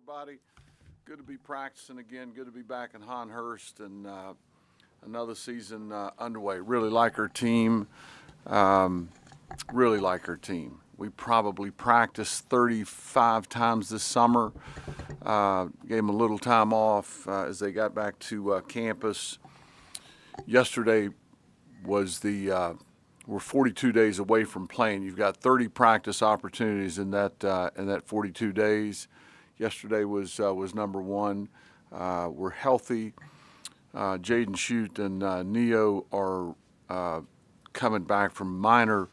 everybody. Good to be practicing again. Good to be back in Honhurst and another season underway. Really like our team. Really like our team. We probably practiced 35 times this summer. Gave them a little time off as they got back to campus. Yesterday was we're 42 days away from playing. You've got 30 practice opportunities in that 42 days. Yesterday was number one. We're healthy. Jaden Shute and Neo are coming back from minor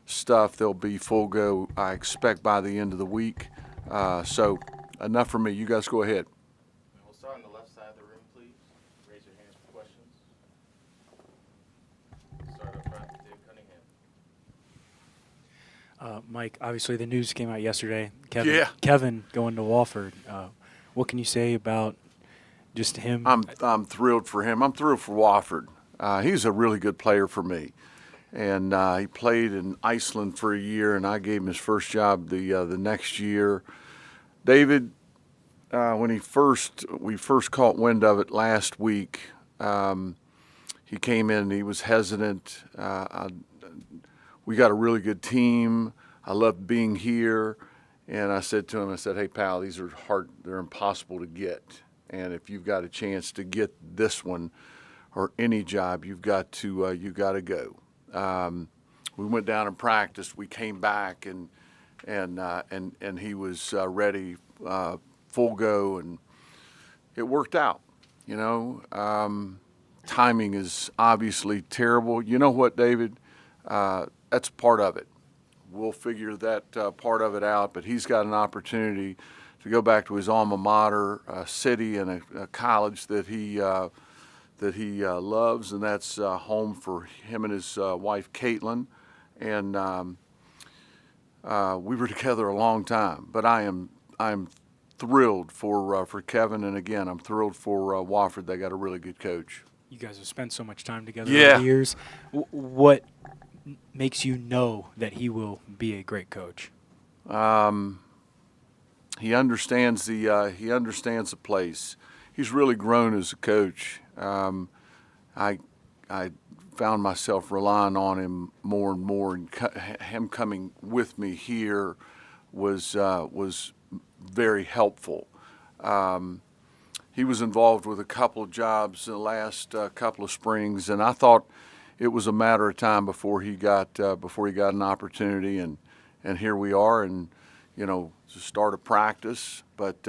stuff. They'll be full go, I expect, by the end of the week. So enough for me. You guys go ahead. We'll start on the left side of the room, please. Raise your hands for questions. Start up front, Dave Cunningham. Mike, obviously the news came out yesterday. Kevin going to Wofford. What can you say about just him? I'm thrilled for him. I'm thrilled for Wofford. He's a really good player for me, and he played in Iceland for a year, and I gave him his first job the next year. David, when we first caught wind of it last week, he came in and he was hesitant. We got a really good team. I love being here. And I said to him, hey, pal, these are hard. They're impossible to get. And if you've got a chance to get this one or any job, you've got to go. We went down and practiced. We came back and he was ready, full go, and it worked out. You know, timing is obviously terrible. You know what, David? That's part of it. We'll figure that part of it out, but he's got an opportunity to go back to his alma mater, a city and a college that he loves, and that's home for him and his wife, Caitlin. And we were together a long time, but I'm thrilled for Kevin, and again, I'm thrilled for Wofford. They got a really good coach. You guys have spent so much time together over the years. What makes you know that he will be a great coach? He understands the place. He's really grown as a coach. I found myself relying on him more and more, and him coming with me here was very helpful. He was involved with a couple of jobs in the last couple of springs, and I thought it was a matter of time before he got an opportunity, and here we are, and you know, to start a practice. But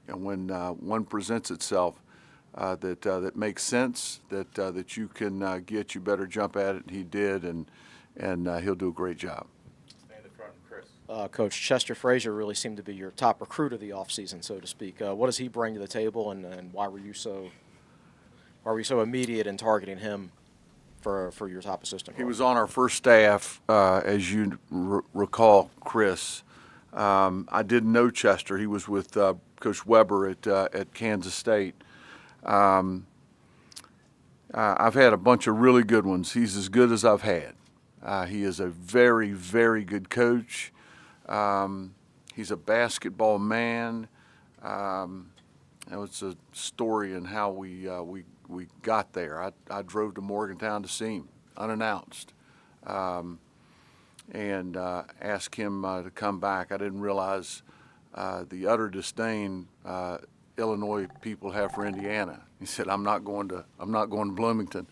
when one presents itself that makes sense, that you can get, you better jump at it. And he did, and he'll do a great job. Stand in front, Chris. Coach, Chester Frazier really seemed to be your top recruit of the offseason, so to speak. What does he bring to the table, and why were you so immediate in targeting him for your top assistant role? He was on our first staff, as you recall, Chris. I didn't know Chester. He was with Coach Weber at Kansas State. I've had a bunch of really good ones. He's as good as I've had. He is a very, very good coach. He's a basketball man. It's a story in how we got there. I drove to Morgantown to see him unannounced, and asked him to come back. I didn't realize the utter disdain Illinois people have for Indiana. He said, "I'm not going to Bloomington."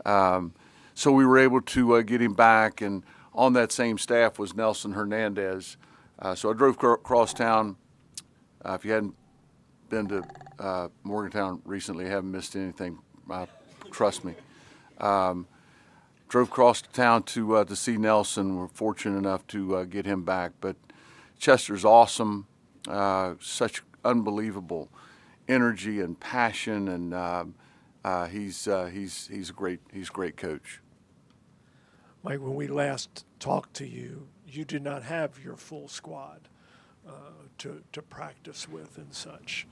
So we were able to get him back, and on that same staff was Nelson Hernandez. So I drove across town. If you hadn't been to Morgantown recently, haven't missed anything. Trust me. Drove across town to see Nelson. We're fortunate enough to get him back. But Chester's awesome. Such unbelievable energy and passion, and he's a great coach. Mike, when we last talked to you, you did not have your full squad to practice with and such.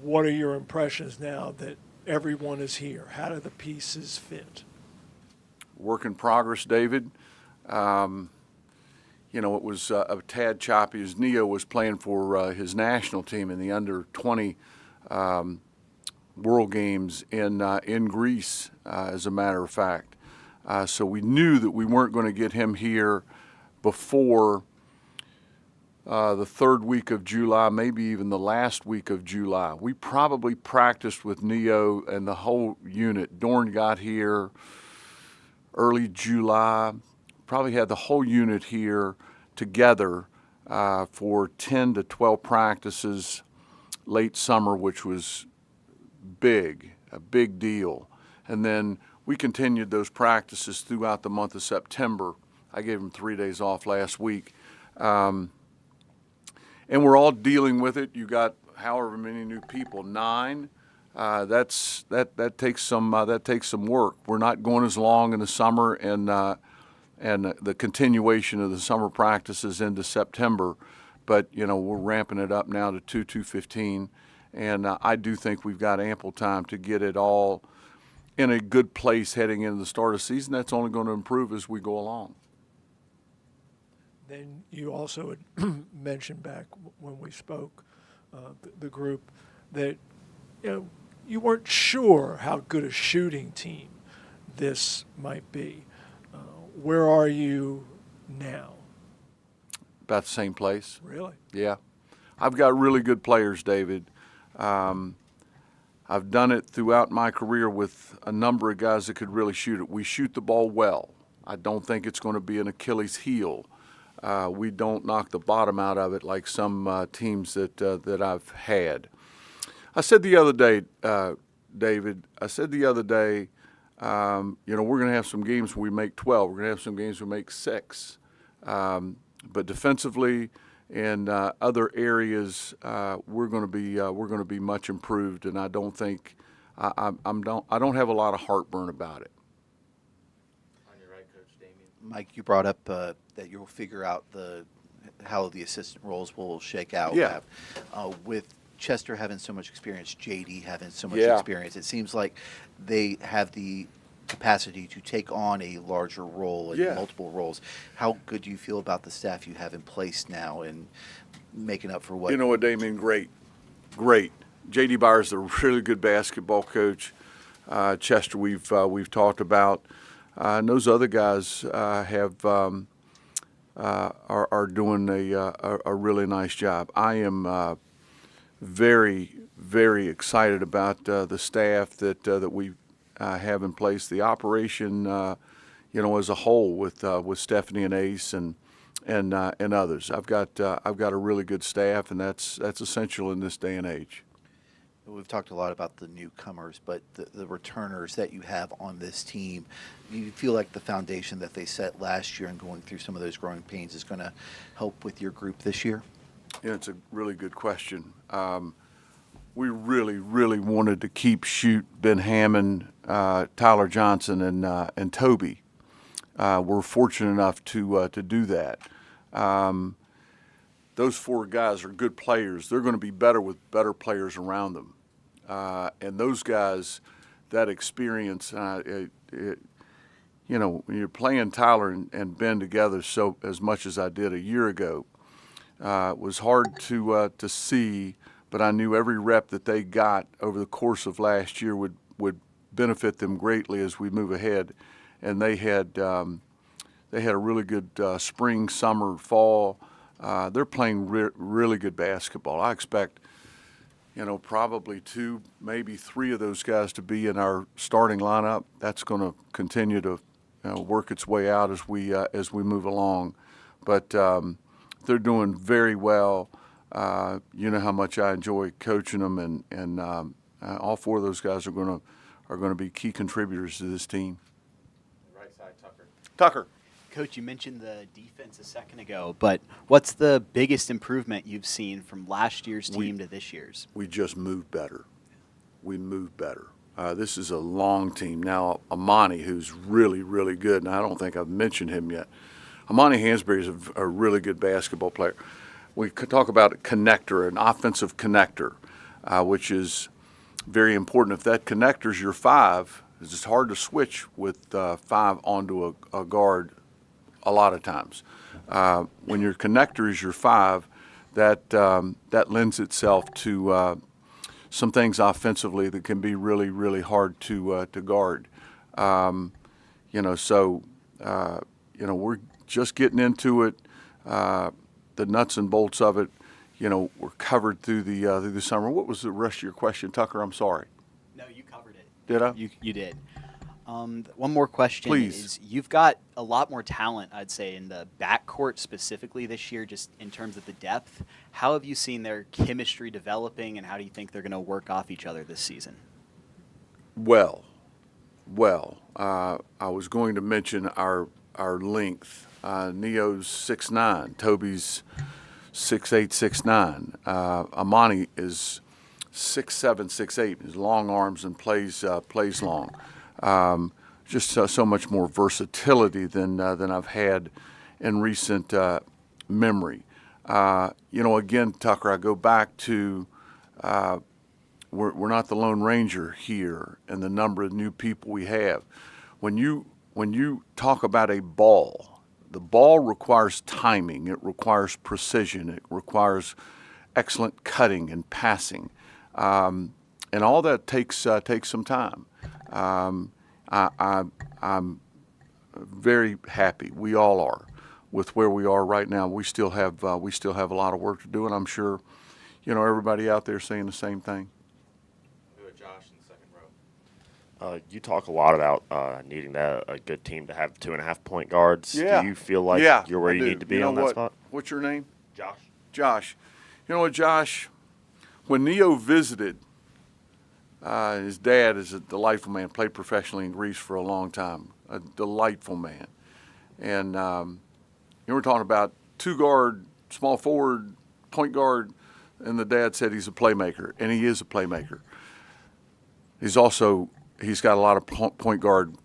What are your impressions now that everyone is here? How do the pieces fit? Work in progress, David. it was a tad choppy as Neo was playing for his national team in the under 20 World Games in Greece, as a matter of fact. So we knew that we weren't going to get him here before the third week of July, maybe even the last week of July. We probably practiced with Neo and the whole unit. Dorn got here early July, probably had the whole unit here together for 10 to 12 practices late summer, which was a big deal. And then we continued those practices throughout the month of September. I gave them 3 days off last week. And we're all dealing with it. You got however many new people, 9. That takes some work. We're not going as long in the summer, and the continuation of the summer practices into September. But we're ramping it up now to 215, and I do think we've got ample time to get it all in a good place heading into the start of the season. That's only going to improve as we go along. Then you also had mentioned back when we spoke, the group, that you weren't sure how good a shooting team this might be. Where are you now? About the same place. Really? Yeah. I've got really good players, David. I've done it throughout my career with a number of guys that could really shoot it. We shoot the ball well. I don't think it's going to be an Achilles heel. We don't knock the bottom out of it like some teams that I've had. I said the other day, David, we're going to have some games where we make 12. We're going to have some games where we make 6. But defensively and other areas, we're going to be much improved. And I don't think I don't have a lot of heartburn about it. On your right, Coach Damien. Mike, you brought up that you'll figure out how the assistant roles will shake out. Yeah. With Chester having so much experience, JD having so much Yeah. experience, it seems like they have the capacity to take on a larger role and Yeah. multiple roles. How good do you feel about the staff you have in place now and making up for what? You know what, Damien? Great. J.D. Byers is a really good basketball coach. Chester, we've talked about. And those other guys are doing a really nice job. I am very, very excited about the staff that we have in place. The operation, as a whole, with Stephanie and Ace and others. I've got a really good staff, and that's essential in this day and age. We've talked a lot about the newcomers, but the returners that you have on this team, do you feel like the foundation that they set last year and going through some of those growing pains is going to help with your group this year? Yeah, it's a really good question. We really, really wanted to keep shoot Ben Hammond, Tyler Johnson, and Toby. We're fortunate enough to do that. Those 4 guys are good players. They're going to be better with better players around them. And those guys, that experience, when you're playing Tyler and Ben together so as much as I did a year ago, it was hard to see, but I knew every rep that they got over the course of last year would benefit them greatly as we move ahead. And they had a really good spring, summer, fall. They're playing really good basketball. I expect, probably 2, maybe 3 of those guys to be in our starting lineup. That's going to continue to work its way out as we move along. But they're doing very well. You know how much I enjoy coaching them, and all 4 of those guys are going to be key contributors to this team. Right side, Tucker. Coach, you mentioned the defense a second ago, but what's the biggest improvement you've seen from last year's team to this year's? We just moved better. We moved better. This is a long team. Now, Amani, who's really, really good, and I don't think I've mentioned him yet. Amani Hansberry is a really good basketball player. We could talk about a connector, an offensive connector, which is very important. If that connector's your 5, it's hard to switch with 5 onto a guard a lot of times. When your connector is your 5, that lends itself to some things offensively that can be really, really hard to guard. So we're just getting into it. The nuts and bolts of it, were covered through the summer. What was the rest of your question, Tucker? I'm sorry. No, you covered it. Did I? You did. One more question. Please. Is you've got a lot more talent, I'd say, in the backcourt specifically this year, just in terms of the depth. How have you seen their chemistry developing, and how do you think they're going to work off each other this season? Well, I was going to mention our length. Neo's 6'9", Toby's 6'8", 6'9". Amani is 6'7", 6'8". His long arms and plays long. Just so much more versatility than I've had in recent memory. Again, Tucker, I go back to we're not the Lone Ranger here, and the number of new people we have. When you talk about a ball, the ball requires timing. It requires precision. It requires excellent cutting and passing, and all that takes some time. I'm very happy. We all are with where we are right now. We still have a lot of work to do, and I'm sure, everybody out there saying the same thing. Go with Josh in the second row. You talk a lot about needing a good team to have 2.5 point guards. Yeah. Do you feel like you're where I you do. need to be You know on that what? spot? What's your name? Josh. Josh. You know what, Josh? When Neo visited, his dad is a delightful man, played professionally in Greece for a long time, a delightful man. And we're talking about 2-guard, small forward, point guard, and the dad said he's a playmaker, and he is a playmaker. He's got a lot of point guard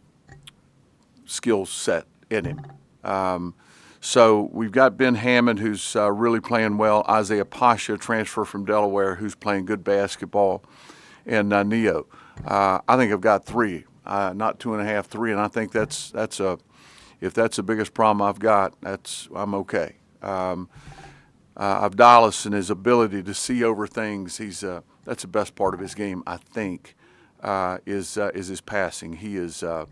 skill set in him. So we've got Ben Hammond, who's really playing well. Isaiah Pasha, transfer from Delaware, who's playing good basketball. And Neo. I think I've got 3, not 2.5, 3, and I think if that's the biggest problem I've got, I'm okay. Abdallas and his ability to see over things, that's the best part of his game, I think, is his passing. He is an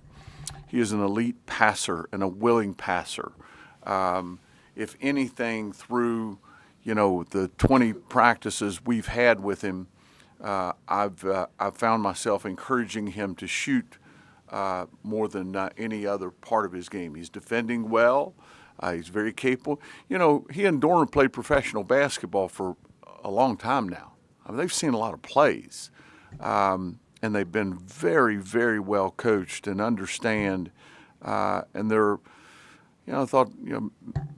elite passer and a willing passer. If anything, through the 20 practices we've had with him, I've found myself encouraging him to shoot more than any other part of his game. He's defending well. He's very capable. He and Dorn played professional basketball for a long time now. I mean, they've seen a lot of plays, and they've been very, very well coached and understand. And they're, I thought,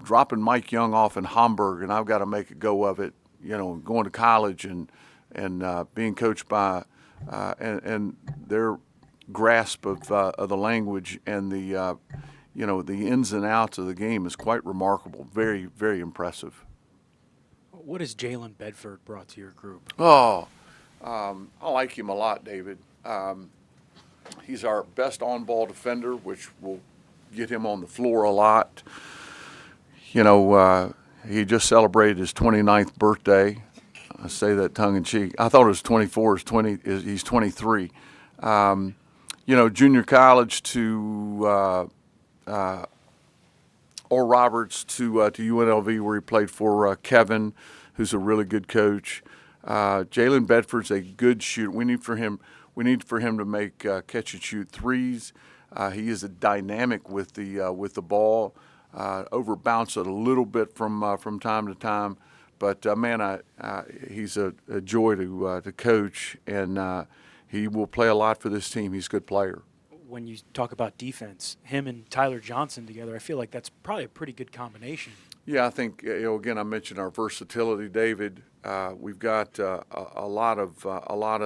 dropping Mike Young off in Hamburg, and I've got to make a go of it. Going to college and being coached by and their grasp of the language and the the ins and outs of the game is quite remarkable. Very, very impressive. What has Jalen Bedford brought to your group? Oh, I like him a lot, David. He's our best on-ball defender, which will get him on the floor a lot. He just celebrated his 29th birthday. I say that tongue-in-cheek. I thought it was 24. He's 23. Junior college to Oral Roberts to UNLV, where he played for Kevin, who's a really good coach. Jalen Bedford's a good shooter. We need for him to make catch and shoot threes. He is a dynamic with the ball. Over bounce it a little bit from time to time, but he's a joy to coach, and he will play a lot for this team. He's a good player. When you talk about defense, him and Tyler Johnson together, I feel like that's probably a pretty good combination. Yeah, I think again I mentioned our versatility, David. We've got a lot of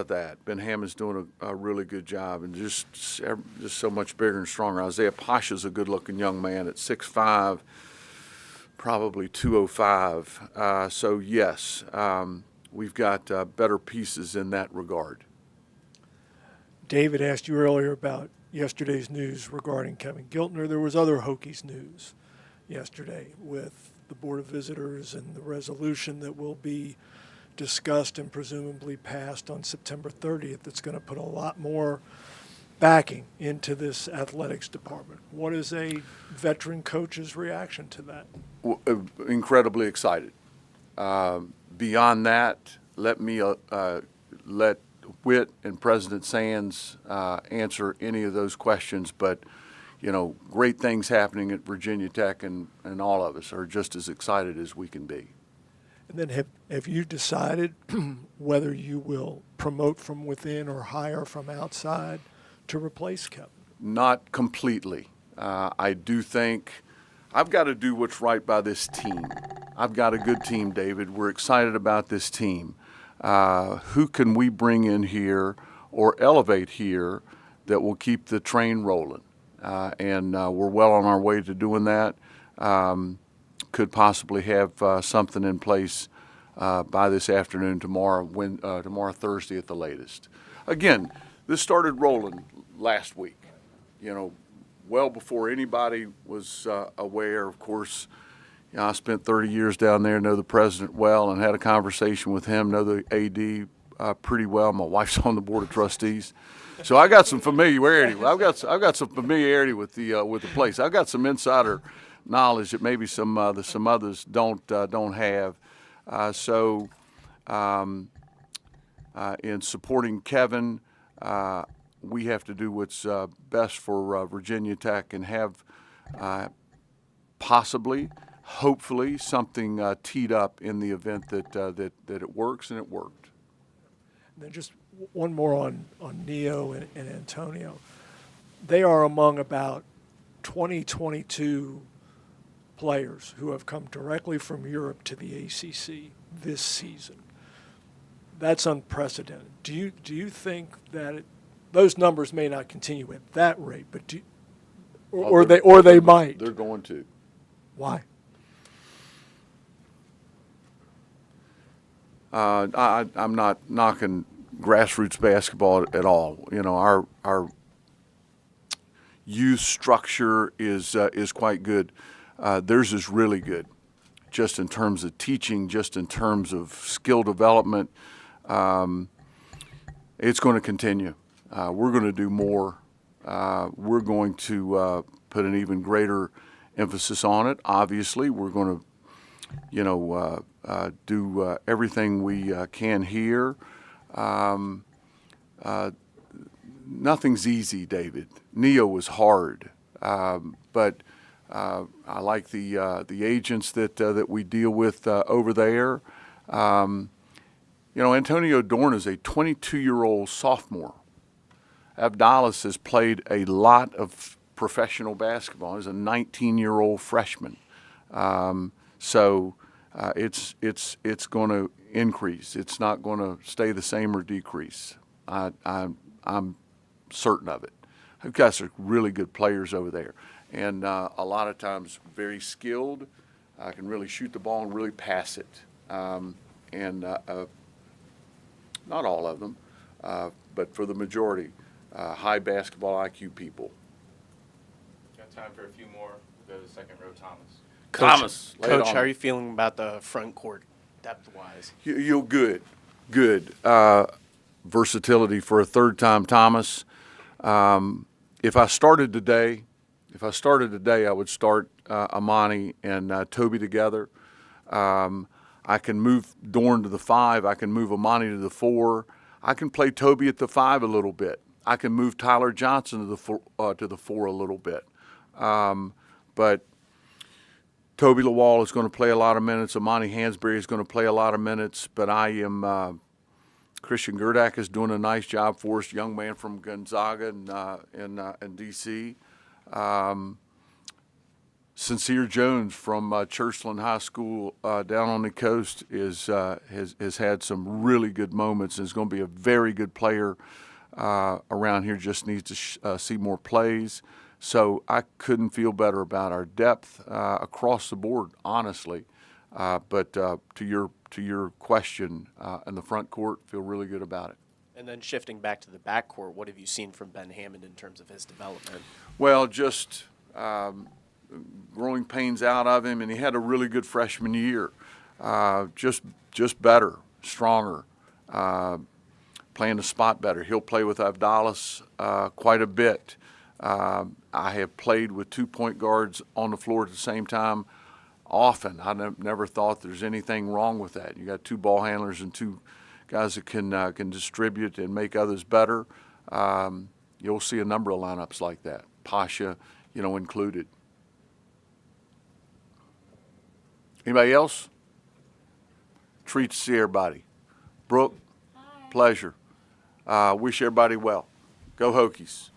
that. Ben Hammond's doing a really good job, and just so much bigger and stronger. Isaiah Pasha's a good-looking young man at 6'5", probably 205. So yes, we've got better pieces in that regard. David asked you earlier about yesterday's news regarding Kevin Giltner. There was other Hokies news. yesterday with the Board of Visitors and the resolution that will be discussed and presumably passed on September 30th that's going to put a lot more backing into this athletics department. What is a veteran coach's reaction to that? Incredibly excited. Beyond that, let Whit and President Sands answer any of those questions, but great things happening at Virginia Tech, and all of us are just as excited as we can be. And then have you decided whether you will promote from within or hire from outside to replace Kevin? Not completely. I do think I've got to do what's right by this team. I've got a good team, David. We're excited about this team. Who can we bring in here or elevate here that will keep the train rolling? And we're well on our way to doing that. Could possibly have something in place by this afternoon, tomorrow Thursday at the latest. Again, this started rolling last week, well before anybody was aware. Of course, I spent 30 years down there, know the president well, and had a conversation with him, know the AD pretty well. My wife's on the board of trustees. So I got some familiarity. I've got some familiarity with the place. I've got some insider knowledge that maybe some others don't have. In supporting Kevin, we have to do what's best for Virginia Tech and have possibly, hopefully, something teed up in the event that it works, and it worked. And then just one more on Neo and Antonio. They are among about 22 players who have come directly from Europe to the ACC this season. That's unprecedented. Do you think that those numbers may not continue at that rate, but they might? They're going to. Why? I'm not knocking grassroots basketball at all. Our youth structure is quite good. Theirs is really good, just in terms of teaching, just in terms of skill development. It's going to continue. We're going to do more. We're going to put an even greater emphasis on it. Obviously, we're going to, do everything we can here. Nothing's easy, David. Neo was hard, but I like the agents that we deal with over there. Antonio Dorn is a 22-year-old sophomore. Abdallas has played a lot of professional basketball. He's a 19-year-old freshman. So it's going to increase. It's not going to stay the same or decrease. I'm certain of it. We've got some really good players over there, and a lot of times very skilled. Can really shoot the ball and really pass it. Not all of them, but for the majority, high basketball IQ people. Got time for a few more. We'll go to the second row, Thomas. Thomas, lay it Coach, on how are me. you feeling about the front court depth-wise? You're good. Versatility for a third-time Thomas. If I started today, I would start Amani and Toby together. I can move Dorn to the 5. I can move Amani to the 4. I can play Toby at the 5 a little bit. I can move Tyler Johnson to the 4 a little bit. But Toby Lawal is going to play a lot of minutes. Amani Hansberry is going to play a lot of minutes. But Christian Gerdak is doing a nice job for us, young man from Gonzaga in D.C. Sincere Jones from Churchland High School down on the coast has had some really good moments and is going to be a very good player around here. Just needs to see more plays. So I couldn't feel better about our depth across the board, honestly. But to your question, in the front court, feel really good about it. And then shifting back to the backcourt, what have you seen from Ben Hammond in terms of his development? Well, just growing pains out of him, and he had a really good freshman year. Just better, stronger, playing the spot better. He'll play with Avdalas quite a bit. I have played with 2 point guards on the floor at the same time often. I never thought there's anything wrong with that. You got 2 ball handlers and 2 guys that can distribute and make others better. You'll see a number of lineups like that, Pasha, included. Anybody else? Treat to see everybody. Brooke, pleasure. Wish everybody well. Go Hokies.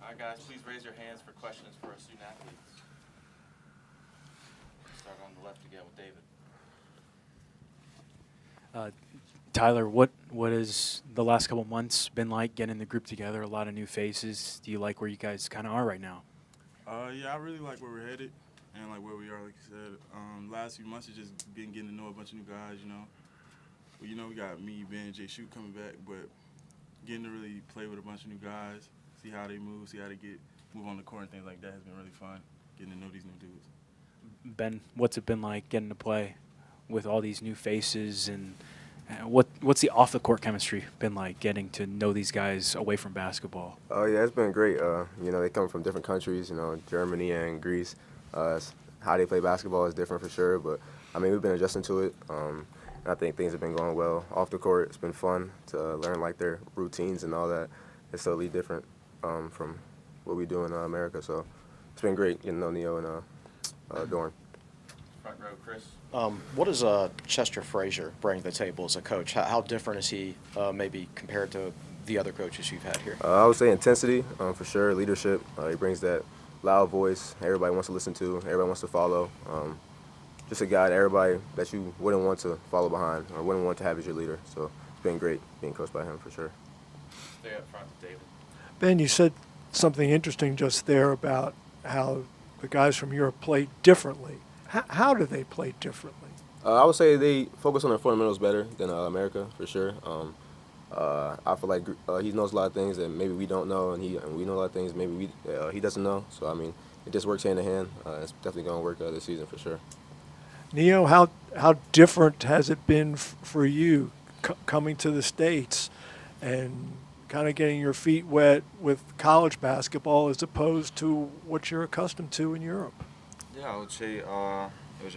All right, guys, please raise your hands for questions for our student athletes. Start on the left again with David. Tyler, what has the last couple months been like getting the group together? A lot of new faces. Do you like where you guys kind of are right now? Yeah, I really like where we're headed and like where we are. Like you said, last few months has just been getting to know a bunch of new guys. Well, we got me, Ben, Jay Shoot coming back, but getting to really play with a bunch of new guys, see how they move, see how they move on the court and things like that has been really fun. Getting to know these new dudes. Ben, what's it been like getting to play with all these new faces, and what's the off the court chemistry been like getting to know these guys away from basketball? Oh yeah, it's been great. They come from different countries, Germany and Greece. How they play basketball is different for sure, but I mean we've been adjusting to it. And I think things have been going well off the court. It's been fun to learn like their routines and all that. It's totally different from what we do in America. So it's been great getting to know Neo and Dorn. Front row, Chris. What does Chester Frazier bring to the table as a coach? How different is he maybe compared to the other coaches you've had here? I would say intensity for sure, leadership. He brings that loud voice everybody wants to listen to, everybody wants to follow. Just a guy that you wouldn't want to follow behind or wouldn't want to have as your leader. So it's been great being coached by him for sure. Stay up front, David. Ben, you said something interesting just there about how the guys from Europe play differently. How do they play differently? I would say they focus on their fundamentals better than America for sure. I feel like he knows a lot of things that maybe we don't know, and we know a lot of things maybe he doesn't know. So I mean, it just works hand in hand. It's definitely going to work this season for sure. Neo, how different has it been for you coming to the States and kind of getting your feet wet with college basketball as opposed to what you're accustomed to in Europe? Yeah, I would say it was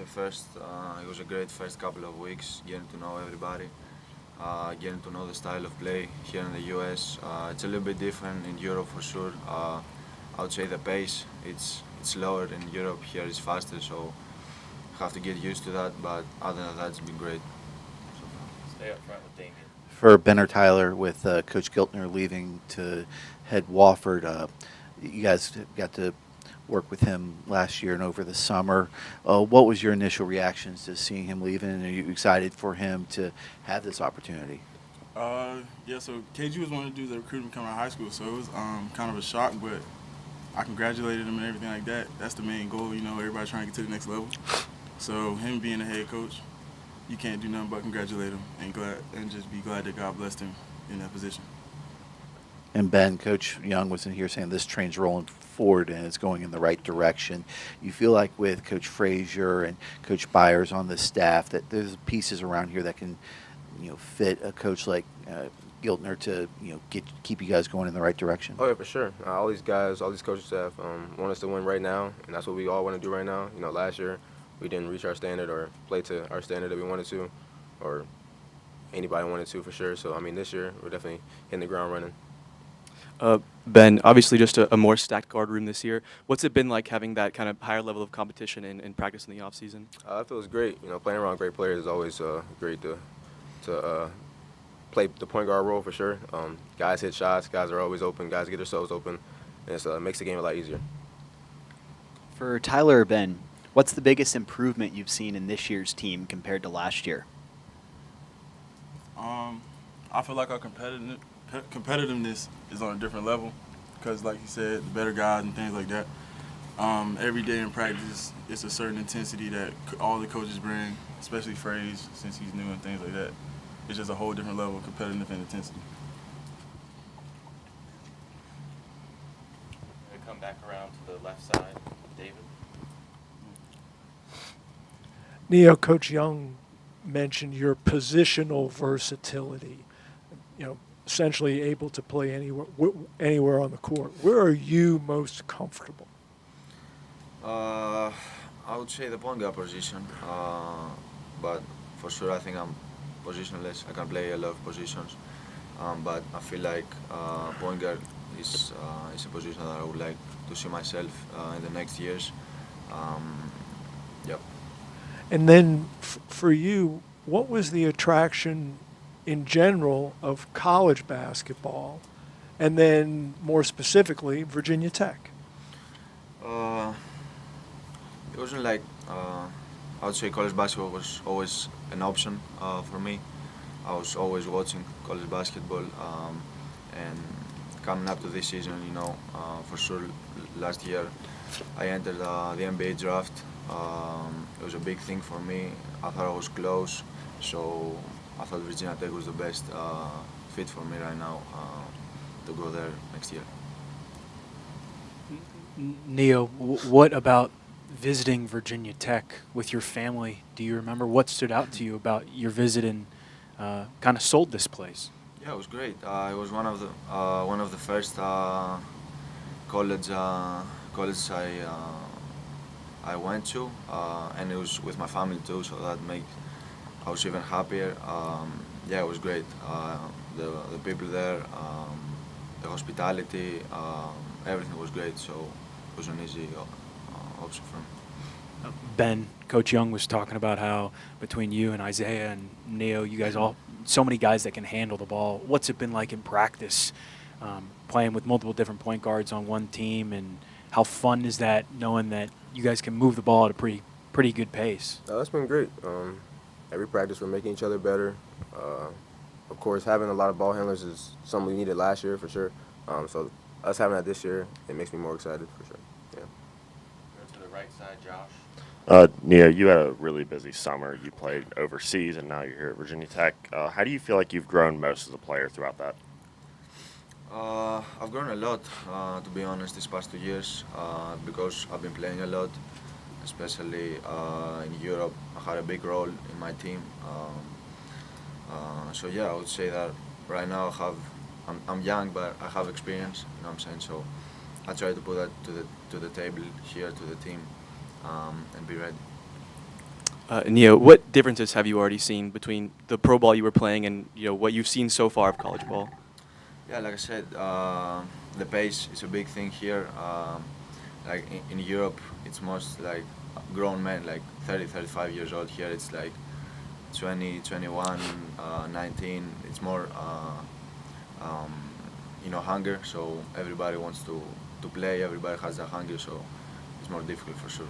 a great first couple of weeks, getting to know everybody, getting to know the style of play here in the U.S. It's a little bit different in Europe for sure. I would say the pace, it's slower in Europe, here it's faster, so have to get used to that, but other than that, it's been great. Stay up front with Damien. For Ben or Tyler, with Coach Giltner leaving to head Wofford, you guys got to work with him last year and over the summer. What was your initial reactions to seeing him leaving, and are you excited for him to have this opportunity? Yeah, so KG was one of the dudes that recruited me coming out of high school, so it was kind of a shock, but I congratulated him and everything like that. That's the main goal, everybody trying to get to the next level. So him being a head coach, you can't do nothing but congratulate him and just be glad that God blessed him in that position. And Ben, Coach Young was in here saying this train's rolling forward and it's going in the right direction. You feel like with Coach Frazier and Coach Byers on the staff that there's pieces around here that can, fit a coach like Giltner to, keep you guys going in the right direction? Oh yeah, for sure. All these guys, all these coaching staff want us to win right now, and that's what we all want to do right now. Last year we didn't reach our standard or play to our standard that we wanted to, or anybody wanted to for sure. So I mean, this year we're definitely hitting the ground running. Ben, obviously just a more stacked guard room this year. What's it been like having that kind of higher level of competition in practice in the offseason? It feels great. Playing around great players is always great to play the point guard role for sure. Guys hit shots. Guys are always open. Guys get themselves open. And it makes the game a lot easier. For Tyler or Ben, what's the biggest improvement you've seen in this year's team compared to last year? I feel like our competitiveness is on a different level because, like you said, the better guys and things like that. Every day in practice, it's a certain intensity that all the coaches bring, especially Fraze, since he's new and things like that. It's just a whole different level of competitive and intensity. We come back around to the left side, David. Neo, Coach Young mentioned your positional versatility. Essentially able to play anywhere on the court. Where are you most comfortable? I would say the point guard position, but for sure I think I'm positionless. I can play a lot of positions, but I feel like point guard is a position that I would like to see myself in the next years. Yep. And then for you, what was the attraction in general of college basketball, and then more specifically Virginia Tech? It wasn't like I would say college basketball was always an option for me. I was always watching college basketball, and coming up to this season, for sure, last year I entered the NBA draft. It was a big thing for me. I thought I was close, so I thought Virginia Tech was the best fit for me right now to go there next year. Neo, what about visiting Virginia Tech with your family? Do you remember what stood out to you about your visit and kind of sold this place? Yeah, it was great. It was one of the first college I went to, and it was with my family too, so I was even happier. Yeah, it was great. The people there, the hospitality, everything was great. So it was an easy option for me. Ben, Coach Young was talking about how between you and Isaiah and Neo, you guys all so many guys that can handle the ball. What's it been like in practice, playing with multiple different point guards on one team, and how fun is that knowing that you guys can move the ball at a pretty good pace? It's been great. Every practice we're making each other better. Of course, having a lot of ball handlers is something we needed last year for sure. So us having that this year, it makes me more excited for sure. Yeah. Go to the right side, Josh. Neo, you had a really busy summer. You played overseas, and now you're here at Virginia Tech. How do you feel like you've grown most as a player throughout that? I've grown a lot, to be honest, these past 2 years, because I've been playing a lot, especially in Europe. I had a big role in my team. So yeah, I would say that right now I'm young, but I have experience. You know what I'm saying? So I try to put that to the table here, to the team, and be ready. Neo, what differences have you already seen between the pro ball you were playing and what you've seen so far of college ball? Yeah, like I said, the pace is a big thing here. Like in Europe, it's most like grown men, like 30, 35 years old. Here it's like 20, 21, 19. It's more, hunger. So everybody wants to play. Everybody has that hunger. So it's more difficult for sure.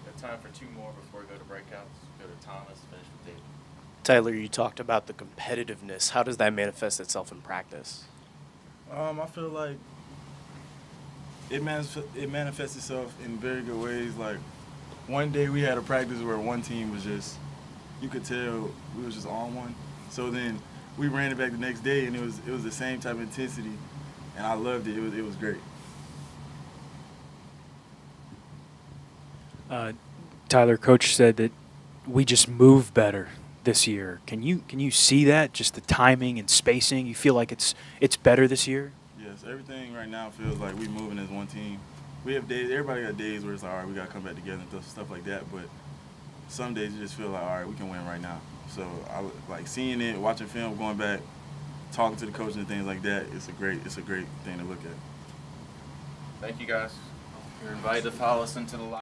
We have time for 2 more before we go to breakouts. Go to Thomas, finish with David. Tyler, you talked about the competitiveness. How does that manifest itself in practice? I feel like it manifests itself in very good ways. Like one day we had a practice where one team was just, you could tell we was just on one. So then we ran it back the next day, and it was the same type of intensity, and I loved it. It was great. Tyler, Coach said that we just move better this year. Can you see that? Just the timing and spacing. You feel like it's better this year? Yes, everything right now feels like we moving as one team. We have days. Everybody got days where it's like, all right, we got to come back together and stuff like that. But some days you just feel like, all right, we can win right now. So I like seeing it, watching film, going back, talking to the coach and things like that. It's a great thing to look at. Thank you, guys. You're invited to follow us into the live.